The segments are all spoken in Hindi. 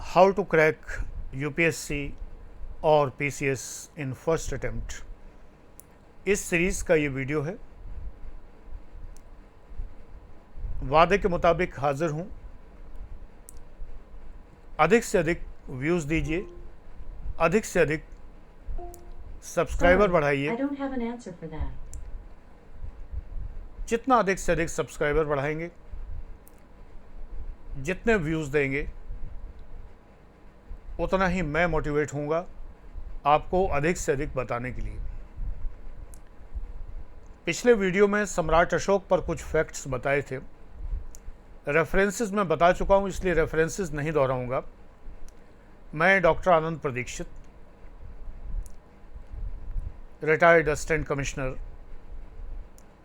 हाउ टू क्रैक यूपीएससी और पीसीएस इन फर्स्ट अटेम्प्ट, इस सीरीज़ का ये वीडियो है। वादे के मुताबिक हाजिर हूँ। अधिक से अधिक व्यूज़ दीजिए, अधिक से अधिक सब्सक्राइबर बढ़ाइए। जितना अधिक से अधिक सब्सक्राइबर बढ़ाएंगे, जितने व्यूज़ देंगे, उतना ही मैं मोटिवेट होऊंगा आपको अधिक से अधिक बताने के लिए। पिछले वीडियो में सम्राट अशोक पर कुछ फैक्ट्स बताए थे। रेफरेंसेस मैं बता चुका हूं, इसलिए रेफरेंसेस नहीं दोहराऊंगा। मैं doctor Anand Pradikshit, retired assistant commissioner,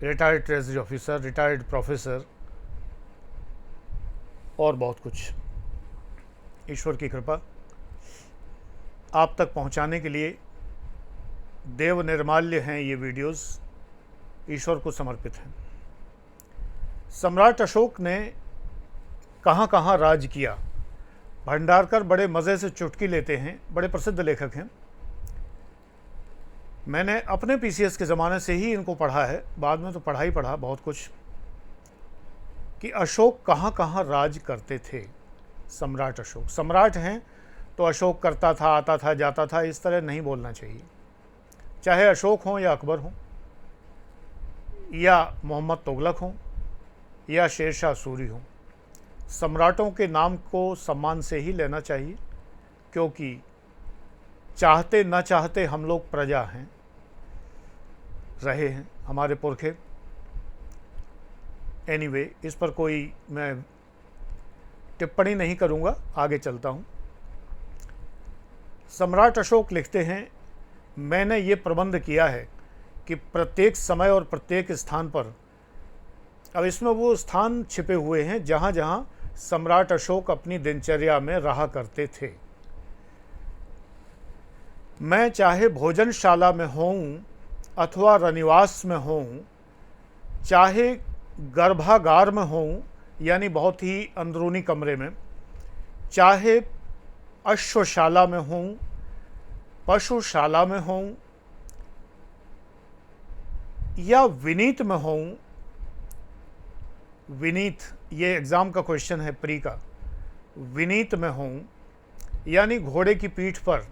retired treasury officer, retired professor और बहुत कुछ, ईश्वर की कृपा आप तक पहुंचाने के लिए देव निर्माल्य हैं ये वीडियोस, ईश्वर को समर्पित हैं। सम्राट अशोक ने कहाँ कहाँ राज किया, भंडारकर बड़े मज़े से चुटकी लेते हैं, बड़े प्रसिद्ध लेखक हैं। मैंने अपने पीसीएस के ज़माने से ही इनको पढ़ा है, बाद में तो पढ़ा ही पढ़ा बहुत कुछ, कि अशोक कहाँ कहाँ राज करते थे। सम्राट अशोक सम्राट हैं तो अशोक करता था, आता था, जाता था, इस तरह नहीं बोलना चाहिए। चाहे अशोक हों या अकबर हों या मोहम्मद तुगलक हों या शेरशाह सूरी हों, सम्राटों के नाम को सम्मान से ही लेना चाहिए, क्योंकि चाहते न चाहते हम लोग प्रजा हैं, रहे हैं हमारे पुरखे। एनीवे, इस पर कोई मैं टिप्पणी नहीं करूंगा, आगे चलता हूं। सम्राट अशोक लिखते हैं, मैंने ये प्रबंध किया है कि प्रत्येक समय और प्रत्येक स्थान पर, अब इसमें वो स्थान छिपे हुए हैं जहाँ जहाँ सम्राट अशोक अपनी दिनचर्या में रहा करते थे। मैं चाहे भोजनशाला में होऊं अथवा रनिवास में होऊं, चाहे गर्भागार में होऊं यानी बहुत ही अंदरूनी कमरे में, चाहे अश्वशाला में होऊं, पशुशाला में होऊं या विनीत में होऊं। विनीत, ये एग्ज़ाम का क्वेश्चन है प्री का। विनीत में होऊं यानी घोड़े की पीठ पर।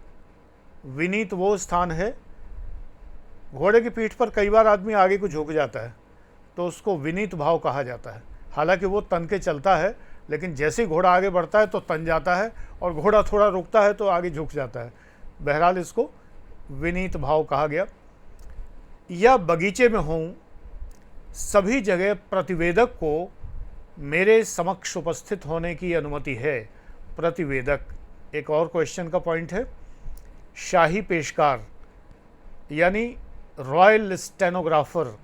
विनीत वो स्थान है, घोड़े की पीठ पर कई बार आदमी आगे को झुक जाता है तो उसको विनीत भाव कहा जाता है। हालांकि वो तन के चलता है, लेकिन जैसे ही घोड़ा आगे बढ़ता है तो तन जाता है, और घोड़ा थोड़ा रुकता है तो आगे झुक जाता है। बहरहाल इसको विनीत भाव कहा गया। या बगीचे में होऊं, सभी जगह प्रतिवेदक को मेरे समक्ष उपस्थित होने की अनुमति है। प्रतिवेदक एक और क्वेश्चन का पॉइंट है। शाही पेशकार यानी रॉयल स्टेनोग्राफर।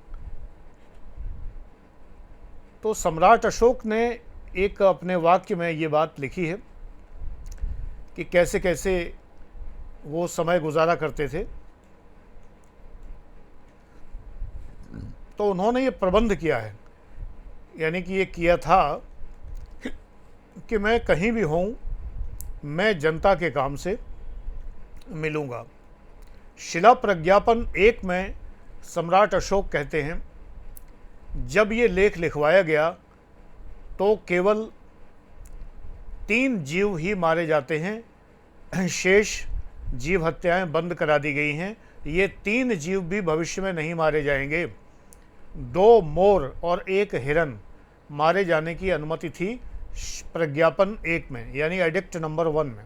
तो सम्राट अशोक ने एक अपने वाक्य में ये बात लिखी है कि कैसे कैसे वो समय गुजारा करते थे। तो उन्होंने ये प्रबंध किया है, यानी कि ये किया था कि मैं कहीं भी हूँ, मैं जनता के काम से मिलूँगा। शिला प्रज्ञापन 1 में सम्राट अशोक कहते हैं, जब ये लेख लिखवाया गया तो केवल 3 जीव ही मारे जाते हैं, शेष जीव हत्याएं बंद करा दी गई हैं। ये 3 जीव भी भविष्य में नहीं मारे जाएंगे। 2 मोर और 1 हिरन मारे जाने की अनुमति थी प्रज्ञापन 1 में, यानी एडिक्ट नंबर 1 में।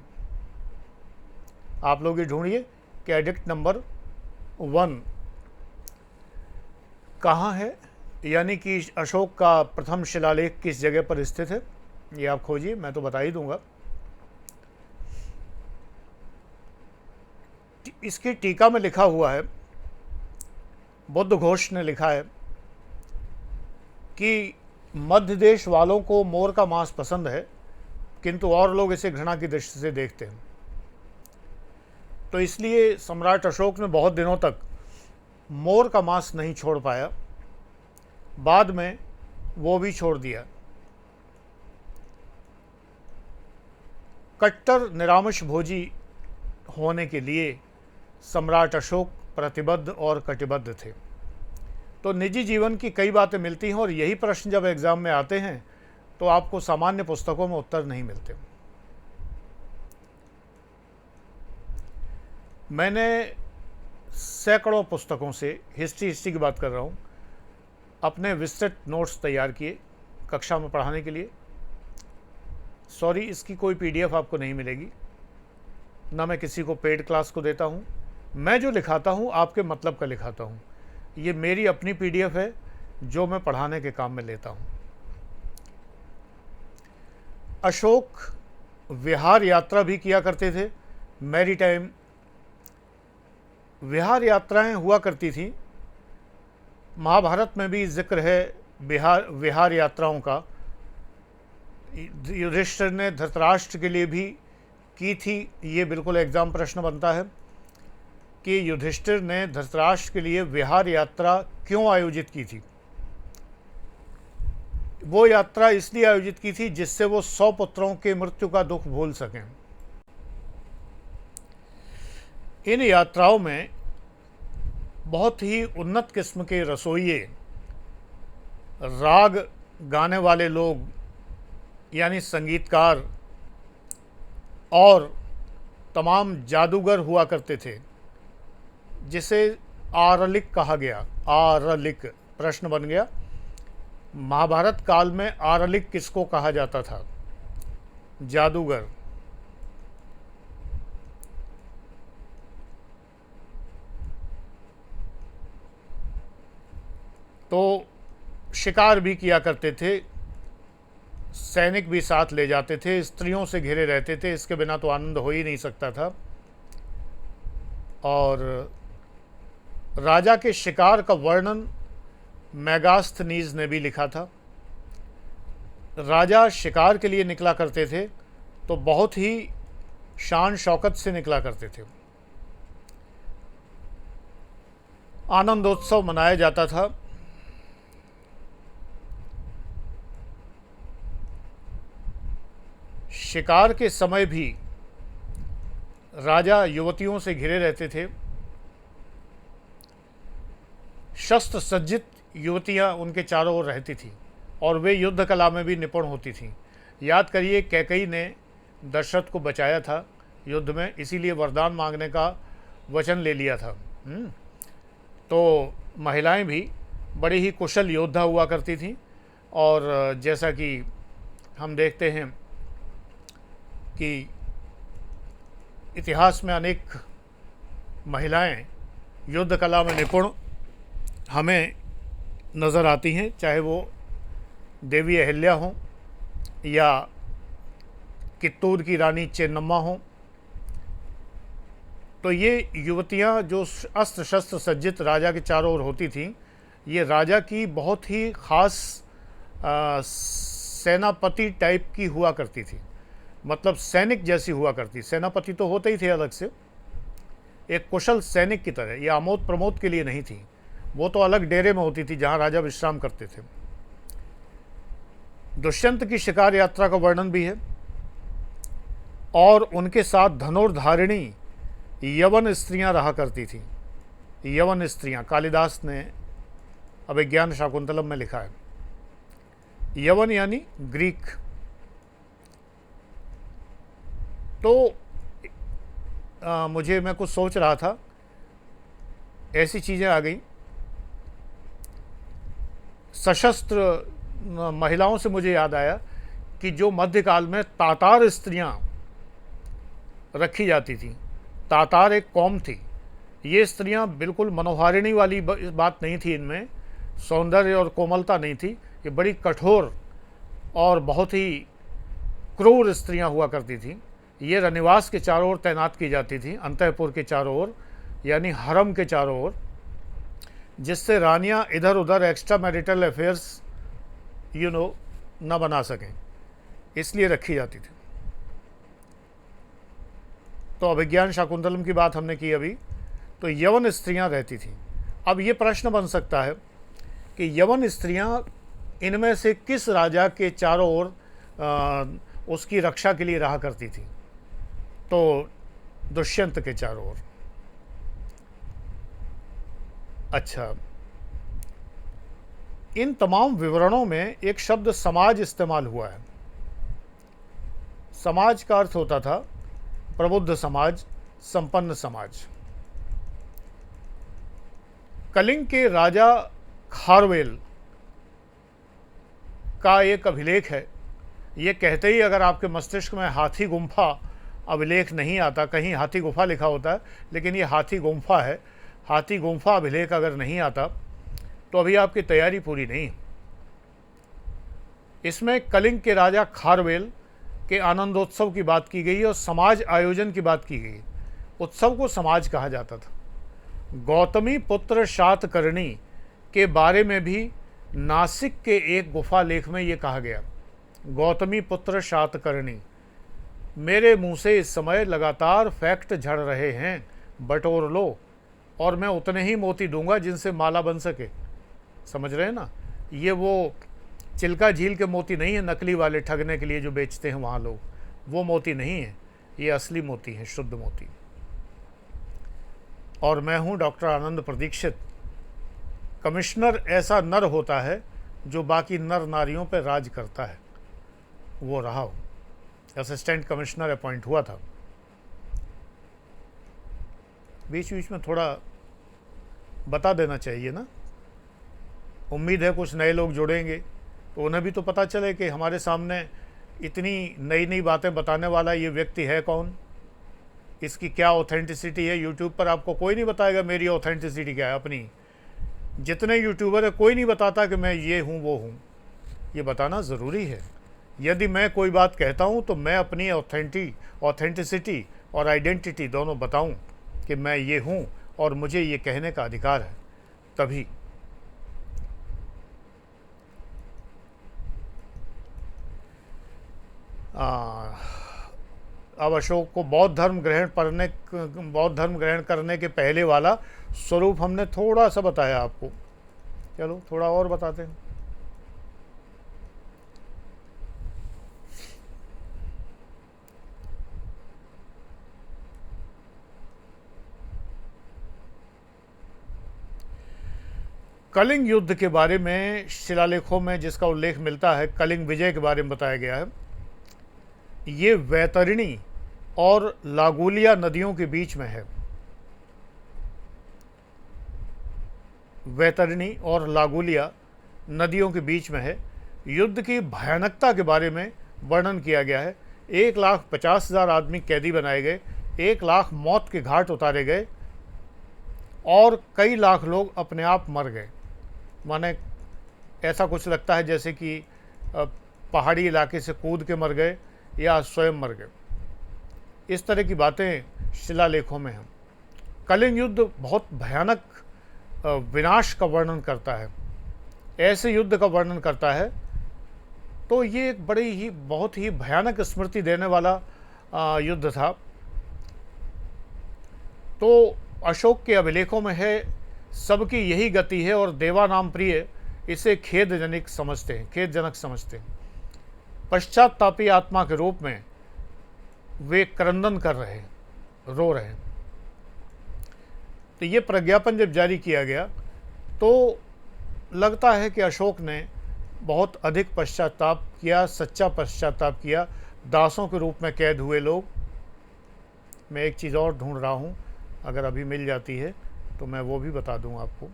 आप लोग ये ढूंढिए कि एडिक्ट नंबर 1 कहाँ है, यानी कि अशोक का प्रथम शिलालेख किस जगह पर स्थित है, ये आप खोजिए, मैं तो बता ही दूंगा। इसकी टीका में लिखा हुआ है, बुद्ध घोष ने लिखा है कि मध्य देश वालों को मोर का मांस पसंद है, किंतु और लोग इसे घृणा की दृष्टि से देखते हैं। तो इसलिए सम्राट अशोक ने बहुत दिनों तक मोर का मांस नहीं छोड़ पाया, बाद में वो भी छोड़ दिया। कट्टर निरामिष भोजी होने के लिए सम्राट अशोक प्रतिबद्ध और कटिबद्ध थे। तो निजी जीवन की कई बातें मिलती हैं और यही प्रश्न जब एग्ज़ाम में आते हैं तो आपको सामान्य पुस्तकों में उत्तर नहीं मिलते। मैंने सैकड़ों पुस्तकों से हिस्ट्री की बात कर रहा हूँ, अपने विस्तृत नोट्स तैयार किए कक्षा में पढ़ाने के लिए। सॉरी, इसकी कोई पीडीएफ आपको नहीं मिलेगी, ना मैं किसी को पेड क्लास को देता हूँ। मैं जो लिखाता हूँ आपके मतलब का लिखाता हूँ। ये मेरी अपनी पीडीएफ है जो मैं पढ़ाने के काम में लेता हूँ। अशोक विहार यात्रा भी किया करते थे। मैरीटाइम विहार यात्राएं हुआ करती थी। महाभारत में भी जिक्र है विहार यात्राओं का। युधिष्ठिर ने धृतराष्ट्र के लिए भी की थी। ये बिल्कुल एग्जाम प्रश्न बनता है कि युधिष्ठिर ने धृतराष्ट्र के लिए विहार यात्रा क्यों आयोजित की थी। वो यात्रा इसलिए आयोजित की थी जिससे वो 100 पुत्रों के मृत्यु का दुख भूल सकें। इन यात्राओं में बहुत ही उन्नत किस्म के रसोइये, राग गाने वाले लोग यानी संगीतकार और तमाम जादूगर हुआ करते थे, जिसे आरलिक कहा गया। आरलिक प्रश्न बन गया, महाभारत काल में आरलिक किसको कहा जाता था? जादूगर। तो शिकार भी किया करते थे, सैनिक भी साथ ले जाते थे, स्त्रियों से घिरे रहते थे, इसके बिना तो आनंद हो ही नहीं सकता था। और राजा के शिकार का वर्णन मेगास्थनीज ने भी लिखा था। राजा शिकार के लिए निकला करते थे तो बहुत ही शान शौकत से निकला करते थे। आनंदोत्सव मनाया जाता था। शिकार के समय भी राजा युवतियों से घिरे रहते थे। शस्त्र सज्जित युवतियां उनके चारों ओर रहती थीं और वे युद्ध कला में भी निपुण होती थीं। याद करिए, कैकेयी ने दशरथ को बचाया था युद्ध में, इसीलिए वरदान मांगने का वचन ले लिया था। तो महिलाएं भी बड़ी ही कुशल योद्धा हुआ करती थीं। और जैसा कि हम देखते हैं कि इतिहास में अनेक महिलाएं युद्ध कला में निपुण हमें नज़र आती हैं, चाहे वो देवी अहिल्या हों या कित्तूर की रानी चेन्नम्मा हों। तो ये युवतियां जो अस्त्र शस्त्र सज्जित राजा के चारों ओर होती थीं, ये राजा की बहुत ही ख़ास सेनापति टाइप की हुआ करती थी, मतलब सैनिक जैसी हुआ करती। सेनापति तो होते ही थे अलग से, एक कुशल सैनिक की तरह। ये आमोद प्रमोद के लिए नहीं थी, वो तो अलग डेरे में होती थी जहाँ राजा विश्राम करते थे। दुष्यंत की शिकार यात्रा का वर्णन भी है और उनके साथ धनुर्धारिणी यवन स्त्रियां रहा करती थीं। यवन स्त्रियां कालिदास ने अभिज्ञान शाकुंतलम में लिखा है। यवन यानी ग्रीक। तो मैं कुछ सोच रहा था, ऐसी चीज़ें आ गई। सशस्त्र महिलाओं से मुझे याद आया कि जो मध्यकाल में तातार स्त्रियां रखी जाती थीं, तातार एक कौम थी। ये स्त्रियां बिल्कुल मनोहारिणी वाली बात नहीं थी, इनमें सौंदर्य और कोमलता नहीं थी। ये बड़ी कठोर और बहुत ही क्रूर स्त्रियां हुआ करती थीं। ये रनिवास के चारों ओर तैनात की जाती थी, अंतःपुर के चारों ओर यानी हरम के चारों ओर, जिससे रानियां इधर उधर एक्स्ट्रा मैरिटल अफेयर्स न बना सकें, इसलिए रखी जाती थी। तो अभिज्ञान शाकुंतलम की बात हमने की अभी। तो यवन स्त्रियां रहती थीं। अब ये प्रश्न बन सकता है कि यवन स्त्रियां इनमें से किस राजा के चारों ओर उसकी रक्षा के लिए रहा करती थी? तो दुष्यंत के चारों ओर। अच्छा, इन तमाम विवरणों में एक शब्द समाज इस्तेमाल हुआ है। समाज का अर्थ होता था प्रबुद्ध समाज, संपन्न समाज। कलिंग के राजा खारवेल का एक अभिलेख है। ये कहते ही अगर आपके मस्तिष्क में हाथी गुम्फा अभिलेख नहीं आता, कहीं हाथी गुफा लिखा होता है लेकिन ये हाथी गुम्फा है, हाथी गुम्फा अभिलेख अगर नहीं आता तो अभी आपकी तैयारी पूरी नहीं। इसमें कलिंग के राजा खारवेल के आनंदोत्सव की बात की गई और समाज आयोजन की बात की गई। उत्सव को समाज कहा जाता था। गौतमी पुत्र शातकर्णी के बारे में भी नासिक के एक गुफा लेख में ये कहा गया, गौतमी पुत्र शातकर्णी। मेरे मुंह से इस समय लगातार फैक्ट झड़ रहे हैं, बटोर लो और मैं उतने ही मोती दूंगा जिनसे माला बन सके। समझ रहे हैं ना? ये वो चिल्का झील के मोती नहीं है, नकली वाले ठगने के लिए जो बेचते हैं वहाँ लोग, वो मोती नहीं है, ये असली मोती हैं, शुद्ध मोती। और मैं हूँ डॉक्टर आनंद प्रदीक्षित। कमिश्नर ऐसा नर होता है जो बाकी नर नारियों पर राज करता है। वो रहा हो, असिस्टेंट कमिश्नर अपॉइंट हुआ था। बीच बीच में थोड़ा बता देना चाहिए ना, उम्मीद है कुछ नए लोग जुड़ेंगे तो उन्हें भी तो पता चले कि हमारे सामने इतनी नई नई बातें बताने वाला ये व्यक्ति है कौन, इसकी क्या ऑथेंटिसिटी है। यूट्यूब पर आपको कोई नहीं बताएगा मेरी ऑथेंटिसिटी क्या है अपनी। जितने यूट्यूबर है कोई नहीं बताता कि मैं ये हूँ वो हूँ। ये बताना ज़रूरी है। यदि मैं कोई बात कहता हूँ तो मैं अपनी ऑथेंटिसिटी और आइडेंटिटी दोनों बताऊँ कि मैं ये हूँ और मुझे ये कहने का अधिकार है, तभी। अब अशोक को बौद्ध धर्म ग्रहण करने के पहले वाला स्वरूप हमने थोड़ा सा बताया आपको। चलो थोड़ा और बताते हैं। कलिंग युद्ध के बारे में शिलालेखों में जिसका उल्लेख मिलता है, कलिंग विजय के बारे में बताया गया है। ये वैतरणी और लागुलिया नदियों के बीच में है। वैतरणी और लागुलिया नदियों के बीच में है। युद्ध की भयानकता के बारे में वर्णन किया गया है। 1,50,000 आदमी कैदी बनाए गए, 1 लाख मौत के घाट उतारे गए और कई लाख लोग अपने आप मर गए। माने ऐसा कुछ लगता है जैसे कि पहाड़ी इलाके से कूद के मर गए या स्वयं मर गए। इस तरह की बातें शिलालेखों में हैं। कलिंग युद्ध बहुत भयानक विनाश का वर्णन करता है, ऐसे युद्ध का वर्णन करता है। तो ये एक बहुत ही भयानक स्मृति देने वाला युद्ध था। तो अशोक के अभिलेखों में है, सबकी यही गति है और देवानाम प्रिय इसे खेदजनक समझते हैं। पश्चातापी आत्मा के रूप में वे क्रंदन कर रहे हैं, रो रहे हैं। तो ये प्रज्ञापन जब जारी किया गया तो लगता है कि अशोक ने बहुत अधिक पश्चाताप किया, सच्चा पश्चाताप किया। दासों के रूप में कैद हुए लोग। मैं एक चीज़ और ढूंढ रहा हूँ, अगर अभी मिल जाती है तो मैं वो भी बता दूँ आपको।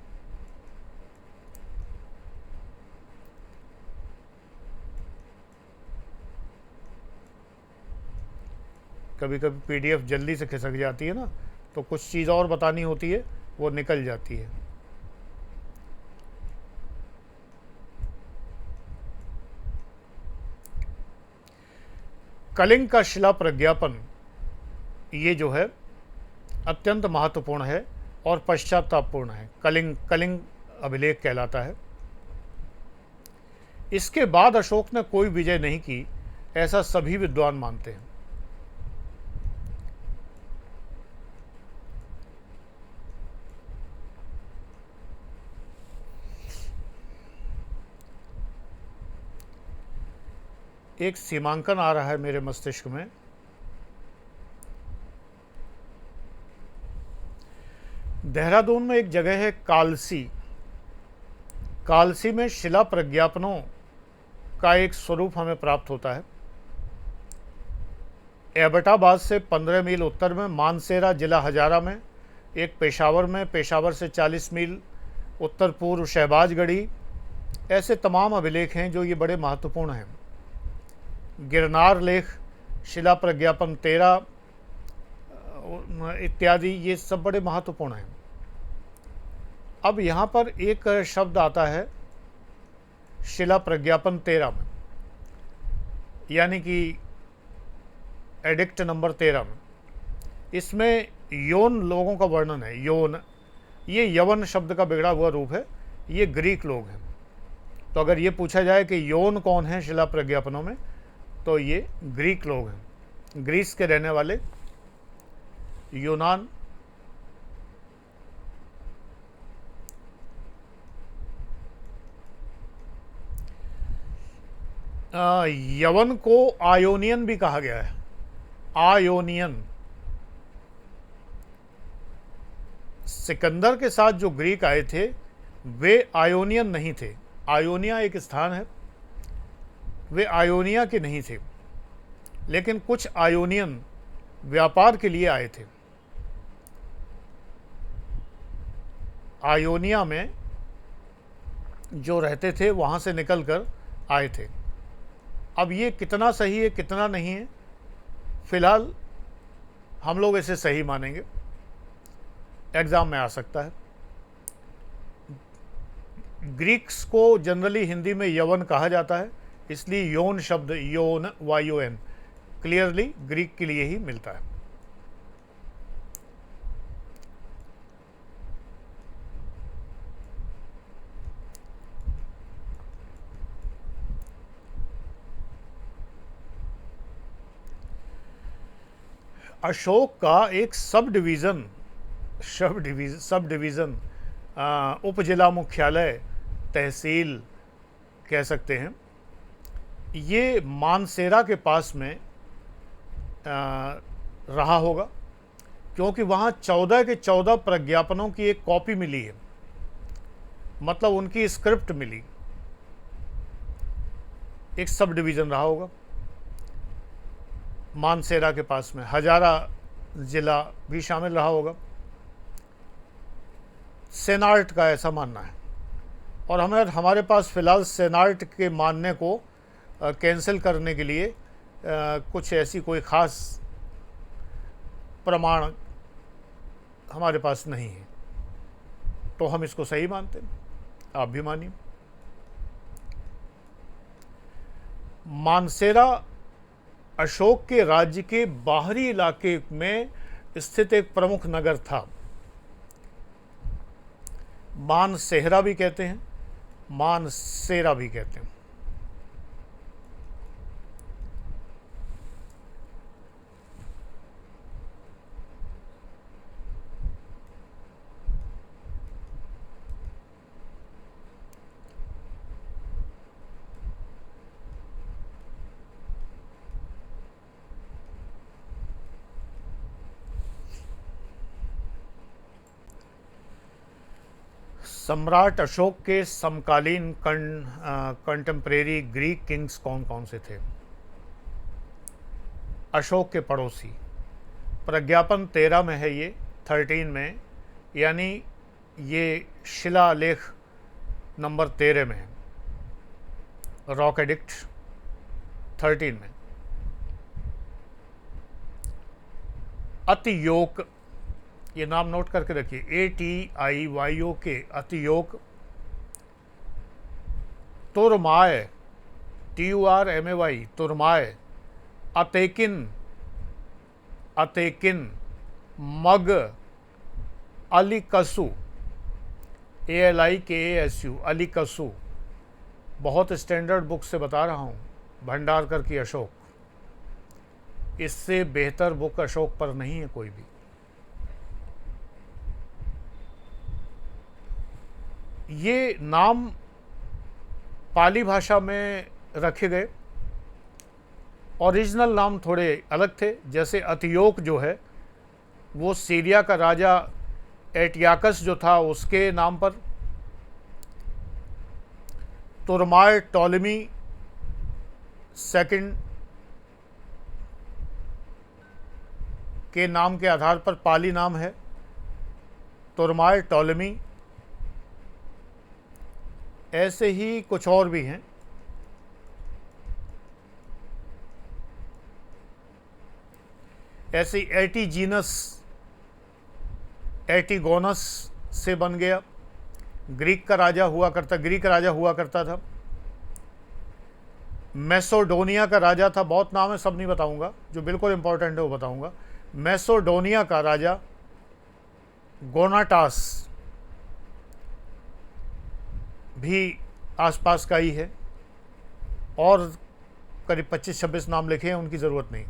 कभी कभी पीडीएफ जल्दी से खिसक जाती है ना, तो कुछ चीज़ और बतानी होती है, वो निकल जाती है। कलिंग का शिला प्रज्ञापन ये जो है अत्यंत महत्वपूर्ण है और पश्चातापपूर्ण है। कलिंग अभिलेख कहलाता है। इसके बाद अशोक ने कोई विजय नहीं की, ऐसा सभी विद्वान मानते हैं। एक सीमांकन आ रहा है मेरे मस्तिष्क में। देहरादून में एक जगह है कालसी। कालसी में शिला प्रज्ञापनों का एक स्वरूप हमें प्राप्त होता है। एबटाबाद से 15 मील उत्तर में, मानसेरा जिला हजारा में, एक पेशावर में, पेशावर से 40 मील उत्तर पूर्व शहबाजगढ़ी। ऐसे तमाम अभिलेख हैं जो ये बड़े महत्वपूर्ण हैं। गिरनार लेख, शिला प्रज्ञापन 13 इत्यादि, ये सब बड़े महत्वपूर्ण हैं। अब यहाँ पर एक शब्द आता है शिला प्रज्ञापन 13 में, यानी कि एडिक्ट नंबर 13 में। इसमें यौन लोगों का वर्णन है। यौन, ये यवन शब्द का बिगड़ा हुआ रूप है। ये ग्रीक लोग हैं। तो अगर ये पूछा जाए कि यौन कौन है शिला प्रज्ञापनों में, तो ये ग्रीक लोग हैं, ग्रीस के रहने वाले यूनान। यवन को आयोनियन भी कहा गया है। आयोनियन। सिकंदर के साथ जो ग्रीक आए थे वे आयोनियन नहीं थे। आयोनिया एक स्थान है, वे आयोनिया के नहीं थे, लेकिन कुछ आयोनियन व्यापार के लिए आए थे। आयोनिया में जो रहते थे वहाँ से निकलकर आए थे। अब ये कितना सही है कितना नहीं है, फिलहाल हम लोग इसे सही मानेंगे, एग्जाम में आ सकता है। ग्रीक्स को जनरली हिंदी में यवन कहा जाता है, इसलिए यौन शब्द, यौन YON, क्लियरली ग्रीक के लिए ही मिलता है। अशोक का एक सब डिवीज़न उपजिला मुख्यालय, तहसील कह सकते हैं, ये मानसेरा के पास में रहा होगा, क्योंकि वहाँ 14 के 14 प्रज्ञापनों की एक कॉपी मिली है, मतलब उनकी स्क्रिप्ट मिली। एक सब डिवीज़न रहा होगा मानसेरा के पास में। हजारा ज़िला भी शामिल रहा होगा। सेनार्ट का ऐसा मानना है, और हमारे पास फ़िलहाल सेनार्ट के मानने को कैंसिल करने के लिए कुछ ऐसी कोई ख़ास प्रमाण हमारे पास नहीं है, तो हम इसको सही मानते हैं। आप भी मानिए। मानसेरा अशोक के राज्य के बाहरी इलाके में स्थित एक प्रमुख नगर था। मानसेहरा भी कहते हैं, मानसेरा भी कहते हैं। सम्राट अशोक के समकालीन कंटेम्परेरी ग्रीक किंग्स कौन कौन से थे? अशोक के पड़ोसी। प्रज्ञापन 13 में है, ये 13 में, यानी ये शिलालेख नंबर 13 में है, रॉक एडिक्ट 13 में। अतियोक, ये नाम नोट करके रखिए, ATIYOK, अतियोक। तुरमाय, TURMAY, तुरमाय। अतेकिन, मग, अलिकसु, ALIKASU, अलिकसु। बहुत स्टैंडर्ड बुक से बता रहा हूँ, भंडारकर की अशोक। इससे बेहतर बुक अशोक पर नहीं है कोई भी। ये नाम पाली भाषा में रखे गए, ओरिजिनल नाम थोड़े अलग थे। जैसे अतियोक जो है वो सीरिया का राजा एटियाकस जो था उसके नाम पर, तुरमाय टॉलेमी सेकंड के नाम के आधार पर पाली नाम है तुरमाय टॉलेमी। ऐसे ही कुछ और भी हैं। ऐसे एटीजीनस एटीगोनस से बन गया, ग्रीक राजा हुआ करता था। मैसोडोनिया का राजा था, बहुत नाम है, सब नहीं बताऊंगा, जो बिल्कुल इंपॉर्टेंट है वो बताऊंगा। मैसोडोनिया का राजा गोनाटास भी आसपास का ही है, और करीब 25-26 नाम लिखे हैं, उनकी ज़रूरत नहीं।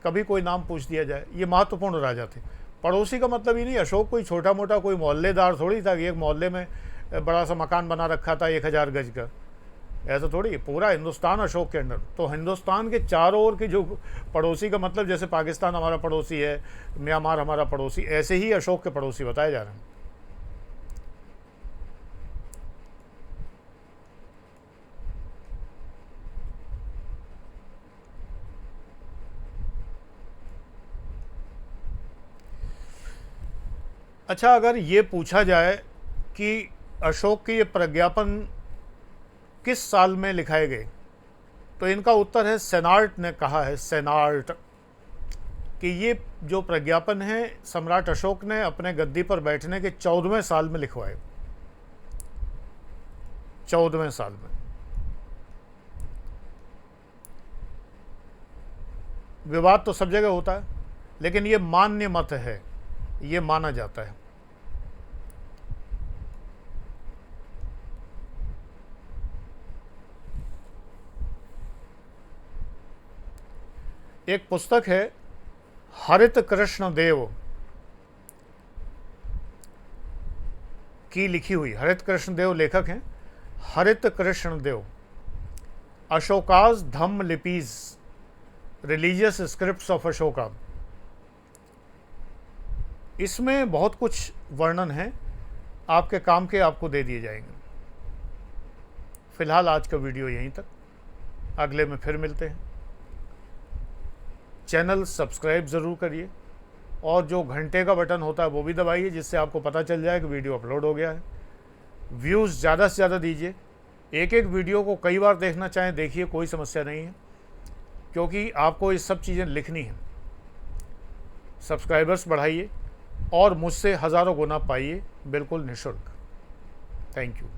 कभी कोई नाम पूछ दिया जाए, ये महत्वपूर्ण राजा थे। पड़ोसी का मतलब ही नहीं, अशोक कोई छोटा मोटा कोई मोहल्लेदार थोड़ी था कि एक मोहल्ले में बड़ा सा मकान बना रखा था 1000 गज का, ऐसा थोड़ी। पूरा हिंदुस्तान अशोक के अंडर। तो हिंदुस्तान के चारों ओर की जो पड़ोसी का मतलब, जैसे पाकिस्तान हमारा पड़ोसी है, म्यांमार हमारा पड़ोसी, ऐसे ही अशोक के पड़ोसी बताए जा रहे हैं। अच्छा, अगर ये पूछा जाए कि अशोक के ये प्रज्ञापन किस साल में लिखाए गए, तो इनका उत्तर है, सेनार्ट ने कहा है, सेनार्ट, कि ये जो प्रज्ञापन है सम्राट अशोक ने अपने गद्दी पर बैठने के 14वें साल में लिखवाए। 14वें साल में। विवाद तो सब जगह होता है, लेकिन ये मान्य मत है, ये माना जाता है। एक पुस्तक है हरित कृष्ण देव की लिखी हुई, हरित कृष्ण देव लेखक हैं, हरित कृष्ण देव, अशोकाज धम्म लिपीज, रिलीजियस स्क्रिप्ट्स ऑफ अशोका। इसमें बहुत कुछ वर्णन है, आपके काम के आपको दे दिए जाएंगे। फिलहाल आज का वीडियो यहीं तक, अगले में फिर मिलते हैं। चैनल सब्सक्राइब ज़रूर करिए, और जो घंटे का बटन होता है वो भी दबाइए, जिससे आपको पता चल जाए कि वीडियो अपलोड हो गया है। व्यूज़ ज़्यादा से ज़्यादा दीजिए, एक एक वीडियो को कई बार देखना चाहें देखिए, कोई समस्या नहीं है, क्योंकि आपको ये सब चीज़ें लिखनी हैं। सब्सक्राइबर्स बढ़ाइए और मुझसे हज़ारों गुना पाइए, बिल्कुल निःशुल्क। Thank you.